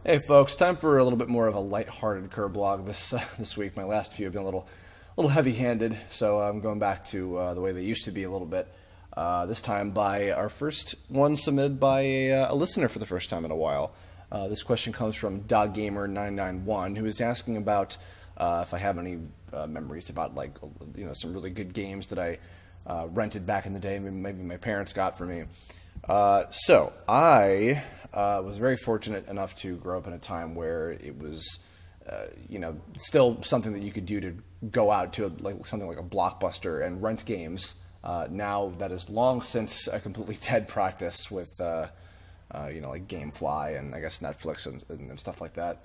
Hey folks, time for a little bit more of a light-hearted Kirblog this week. My last few have been a little heavy-handed, so I'm going back to the way they used to be a little bit. This time by our first one submitted by a listener for the first time in a while. This question comes from DogGamer991, who is asking about if I have any memories about some really good games that I rented back in the day. Maybe my parents got for me. So I was very fortunate enough to grow up in a time where it was, still something that you could do to go out to something like a Blockbuster and rent games. Now that is long since a completely dead practice with, like GameFly and I guess Netflix and stuff like that.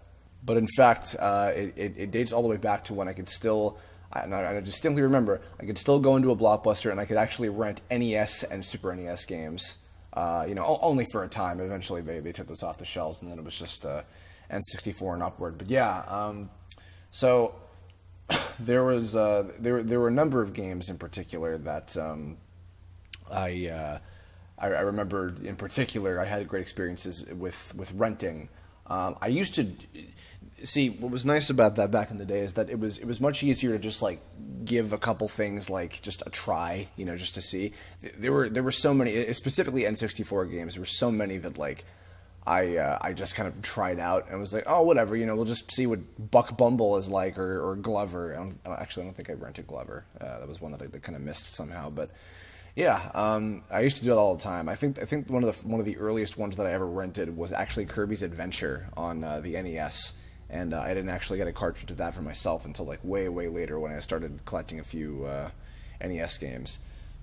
But in fact, it dates all the way back to when I could still, I distinctly remember, I could still go into a Blockbuster and I could actually rent NES and Super NES games. Only for a time. Eventually, they took this off the shelves, and then it was just N64 and upward. But yeah, so there were a number of games in particular that I remember. In particular, I had great experiences with renting. I used to see what was nice about that back in the day is that it was much easier to just give a couple things just a try, just to see. There were so many, specifically N64 games. There were so many that I just kind of tried out and was like, oh, whatever, we'll just see what Buck Bumble is like or Glover. Actually, I don't think I rented Glover. That was one that I kind of missed somehow, but. Yeah, I used to do it all the time. I think one of the earliest ones that I ever rented was actually Kirby's Adventure on the NES, and I didn't actually get a cartridge of that for myself until way later when I started collecting a few NES games.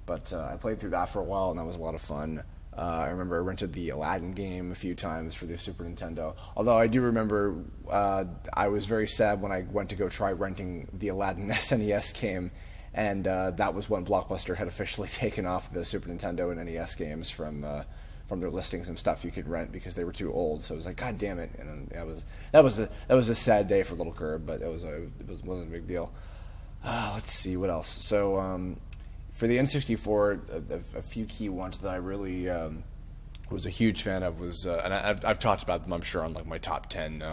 But I played through that for a while, and that was a lot of fun. I remember I rented the Aladdin game a few times for the Super Nintendo. Although I do remember I was very sad when I went to go try renting the Aladdin SNES game. And that was when Blockbuster had officially taken off the Super Nintendo and NES games from their listings and stuff you could rent because they were too old. So it was like, God damn it! And that was a sad day for Little Curb, but it wasn't a big deal. Let's see what else. So for the N64, a few key ones that I really was a huge fan of was, and I've talked about them, I'm sure, on my top 10.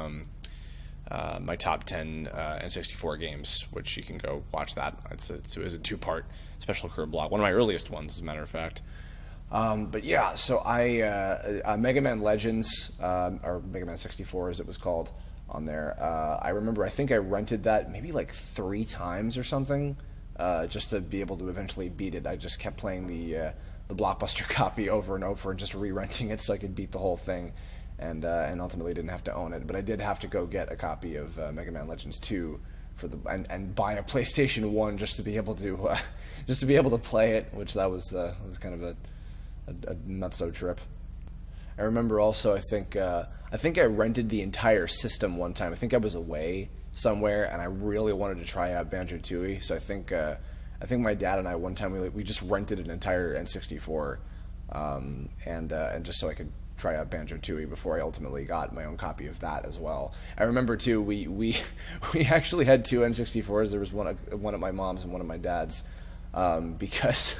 My top 10 N64 games, which you can go watch that. It's a two-part special Kirblog, one of my earliest ones, as a matter of fact. But yeah, so I Mega Man Legends, or Mega Man 64 as it was called on there. I remember, I think I rented that maybe 3 times or something, just to be able to eventually beat it. I just kept playing the Blockbuster copy over and over and just re-renting it so I could beat the whole thing. And ultimately didn't have to own it, but I did have to go get a copy of Mega Man Legends 2 and buy a PlayStation 1 just to be able to play it, which was kind of a not-so trip. I remember also I think I rented the entire system one time. I think I was away somewhere and I really wanted to try out Banjo-Tooie, so I think my dad and I one time we just rented an entire N64 and just so I could try out Banjo-Tooie before I ultimately got my own copy of that as well. I remember too, we actually had 2 N64s. There was one at my mom's and one at my dad's, because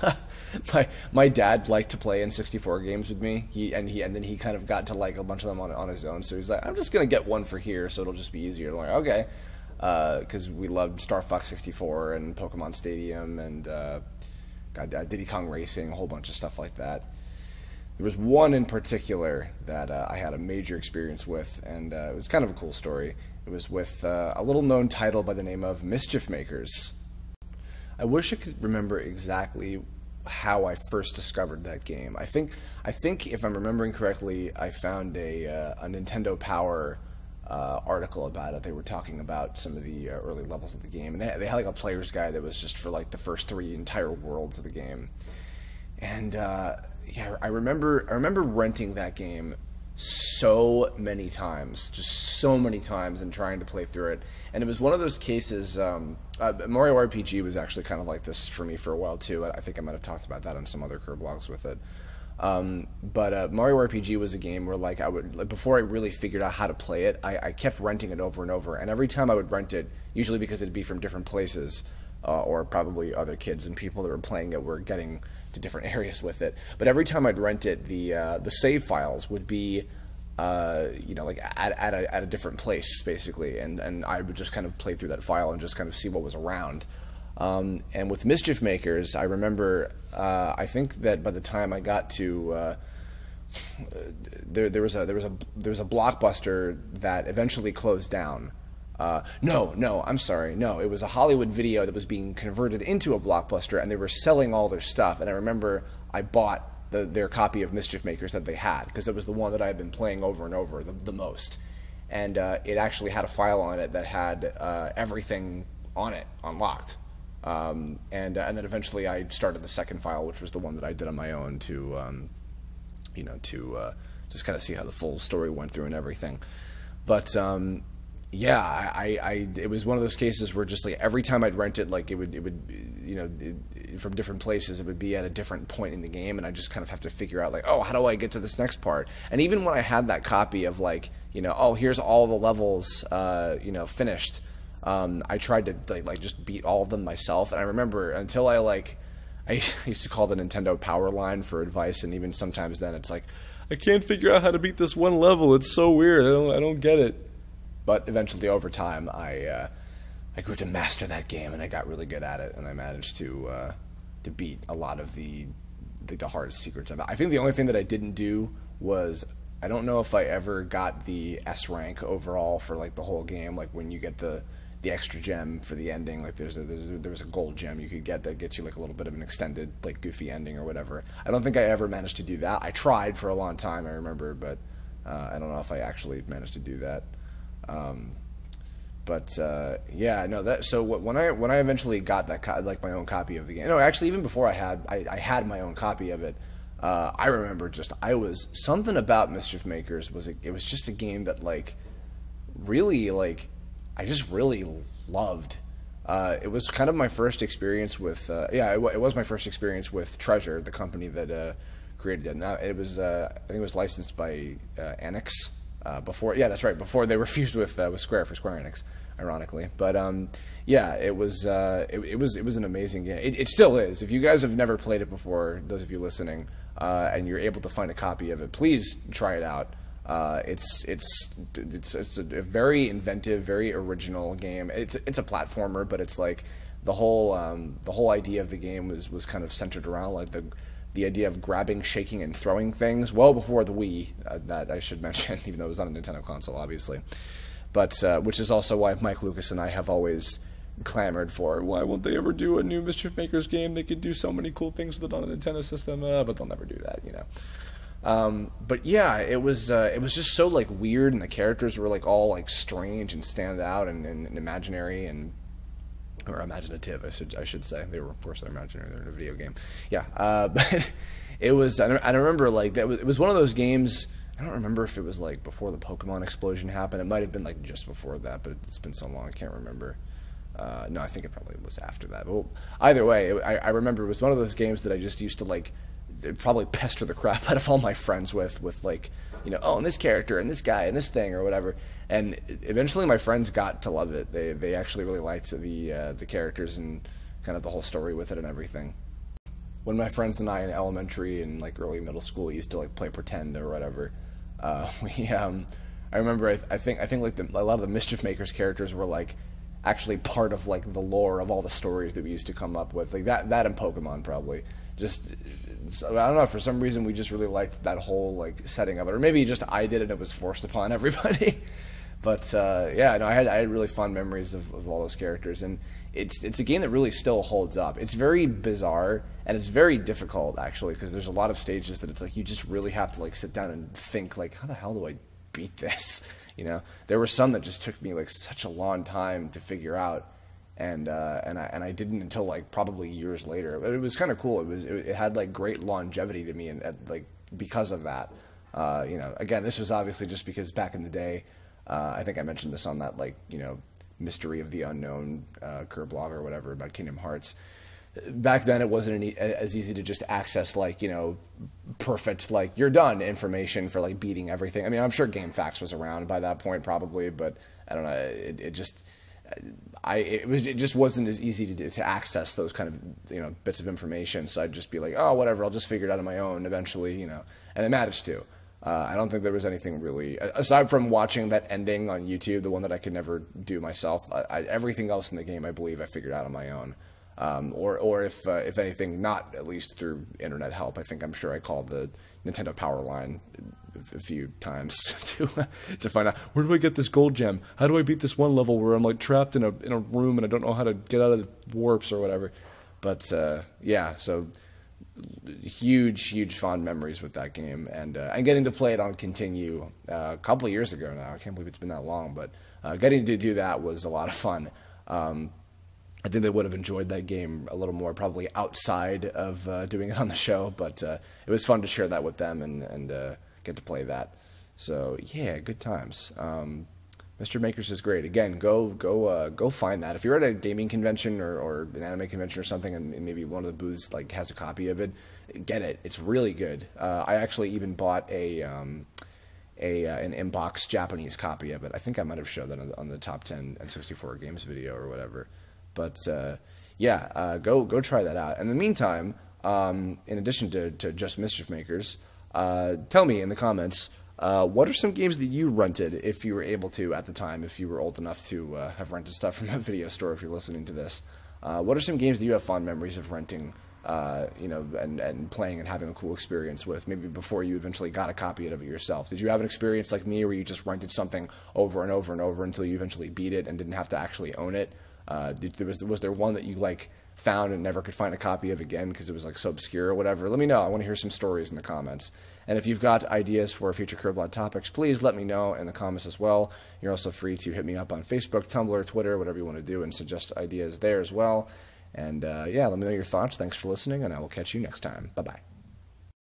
my dad liked to play N64 games with me. And then he kind of got to like a bunch of them on his own. So he's like, I'm just gonna get one for here, so it'll just be easier. I'm like, okay, because we loved Star Fox 64 and Pokemon Stadium and Diddy Kong Racing, a whole bunch of stuff like that. There was one in particular that I had a major experience with, and it was kind of a cool story. It was with a little-known title by the name of Mischief Makers. I wish I could remember exactly how I first discovered that game. I think if I'm remembering correctly, I found a Nintendo Power article about it. They were talking about some of the early levels of the game, and they had a player's guide that was just for the first 3 entire worlds of the game. And yeah, I remember renting that game so many times, just so many times, and trying to play through it. And it was one of those cases. Mario RPG was actually kind of like this for me for a while too. I think I might have talked about that on some other Kirblogs with it. But Mario RPG was a game where I would, before I really figured out how to play it, I kept renting it over and over. And every time I would rent it, usually because it'd be from different places, or probably other kids and people that were playing it were getting to different areas with it. But every time I'd rent it, the save files would be you know, like at a different place basically, and I would just kind of play through that file and just kind of see what was around. And with Mischief Makers, I remember I think that by the time I got to there was a Blockbuster that eventually closed down. No, I'm sorry. No, it was a Hollywood Video that was being converted into a Blockbuster, and they were selling all their stuff. And I remember I bought their copy of Mischief Makers that they had, because it was the one that I had been playing over and over the most. And it actually had a file on it that had everything on it unlocked. And then eventually I started the second file, which was the one that I did on my own to, you know, to just kind of see how the full story went through and everything. But yeah, it was one of those cases where just like every time I'd rent it, like it would you know, from different places, it would be at a different point in the game, and I just kind of have to figure out like, oh, how do I get to this next part? And even when I had that copy of like, you know, oh, here's all the levels, you know, finished, I tried to like just beat all of them myself. And I remember until I used to call the Nintendo Power Line for advice, and even sometimes then it's like, I can't figure out how to beat this one level. It's so weird. I don't get it. But eventually, over time, I grew to master that game, and I got really good at it, and I managed to beat a lot of the hardest secrets of it. I think the only thing that I didn't do was, I don't know if I ever got the S rank overall for like the whole game. Like when you get the extra gem for the ending, like there was a gold gem you could get that gets you like a little bit of an extended like goofy ending or whatever. I don't think I ever managed to do that. I tried for a long time, I remember, but I don't know if I actually managed to do that. Yeah, no. That so when I eventually got that like my own copy of the game. No, actually, even before I had my own copy of it. I remember I was something about Mischief Makers it was just a game that like really like I just really loved. It was kind of my first experience with it was my first experience with Treasure, the company that created it. Now it was I think it was licensed by Enix. Before they were fused with Square for Square Enix, ironically. But yeah, it was an amazing game. It still is. If you guys have never played it before, those of you listening, and you're able to find a copy of it, please try it out. It's a very inventive, very original game. It's a platformer, but it's like the whole idea of the game was kind of centered around like the idea of grabbing, shaking, and throwing things, well before the Wii, that I should mention, even though it was on a Nintendo console, obviously. But which is also why Mike Lucas and I have always clamored for, why won't they ever do a new Mischief Makers game? They could do so many cool things with it on a Nintendo system, but they'll never do that, you know. But yeah, it was just so like weird, and the characters were like all like strange and stand out and imaginary or imaginative, I should say. They were, of course, they're imaginary. They're in a video game. Yeah, but it was. I remember like it was one of those games. I don't remember if it was like before the Pokemon explosion happened. It might have been like just before that, but it's been so long I can't remember. No, I think it probably was after that. But either way, I remember it was one of those games that I just used to like probably pester the crap out of all my friends with like, you know, oh, and this character and this guy and this thing or whatever. And eventually my friends got to love it. They actually really liked the characters and kind of the whole story with it and everything. When my friends and I in elementary and like early middle school used to like play pretend or whatever, I remember I think like a lot of the Mischief Makers characters were like actually part of like the lore of all the stories that we used to come up with, like that and Pokemon probably. Just I don't know, for some reason we just really liked that whole like setting of it, or maybe just I did and it was forced upon everybody. But yeah, no, I had really fond memories of all those characters, and it's a game that really still holds up. It's very bizarre and it's very difficult actually, because there's a lot of stages that it's like you just really have to like sit down and think like, how the hell do I beat this? You know, there were some that just took me like such a long time to figure out, and I didn't until like probably years later. But it was kind of cool. It had like great longevity to me, and like because of that. You know, again, this was obviously just because back in the day. I think I mentioned this on that, like, you know, Mystery of the Unknown Kirblog or whatever about Kingdom Hearts. Back then, it wasn't as easy to just access, like, you know, perfect, like, you're done information for, like, beating everything. I mean, I'm sure GameFAQs was around by that point, probably, but I don't know. It just wasn't as easy to access those kind of, you know, bits of information. So I'd just be like, oh, whatever, I'll just figure it out on my own eventually, you know, and I managed to. I don't think there was anything really, aside from watching that ending on YouTube, the one that I could never do myself. Everything else in the game, I believe, I figured out on my own. Or if anything, not at least through internet help. I'm sure I called the Nintendo Power line a few times to find out, where do I get this gold gem? How do I beat this one level where I'm like trapped in a room and I don't know how to get out of the warps or whatever. But yeah, so huge fond memories with that game, and getting to play it on Continue a couple of years ago now. I can't believe it's been that long, but getting to do that was a lot of fun. I think they would have enjoyed that game a little more probably outside of doing it on the show, but it was fun to share that with them and get to play that. So yeah, good times. Mischief Makers is great. Again, go find that. If you're at a gaming convention or an anime convention or something, and maybe one of the booths like has a copy of it, get it. It's really good. I actually even bought an inbox Japanese copy of it. I think I might have showed that on the top 10 N64 games video or whatever. But yeah, go try that out. In the meantime, in addition to just Mischief Makers, tell me in the comments, what are some games that you rented if you were able to at the time, if you were old enough to have rented stuff from a video store, if you're listening to this? What are some games that you have fond memories of renting, and playing and having a cool experience with, maybe before you eventually got a copy of it yourself? Did you have an experience like me where you just rented something over and over and over until you eventually beat it and didn't have to actually own it? Was there one that you found and never could find a copy of again because it was so obscure or whatever? Let me know. I want to hear some stories in the comments. And if you've got ideas for future Kirblog topics, please let me know in the comments as well. You're also free to hit me up on Facebook, Tumblr, Twitter, whatever you want to do, and suggest ideas there as well. And yeah, let me know your thoughts. Thanks for listening, and I will catch you next time. Bye-bye.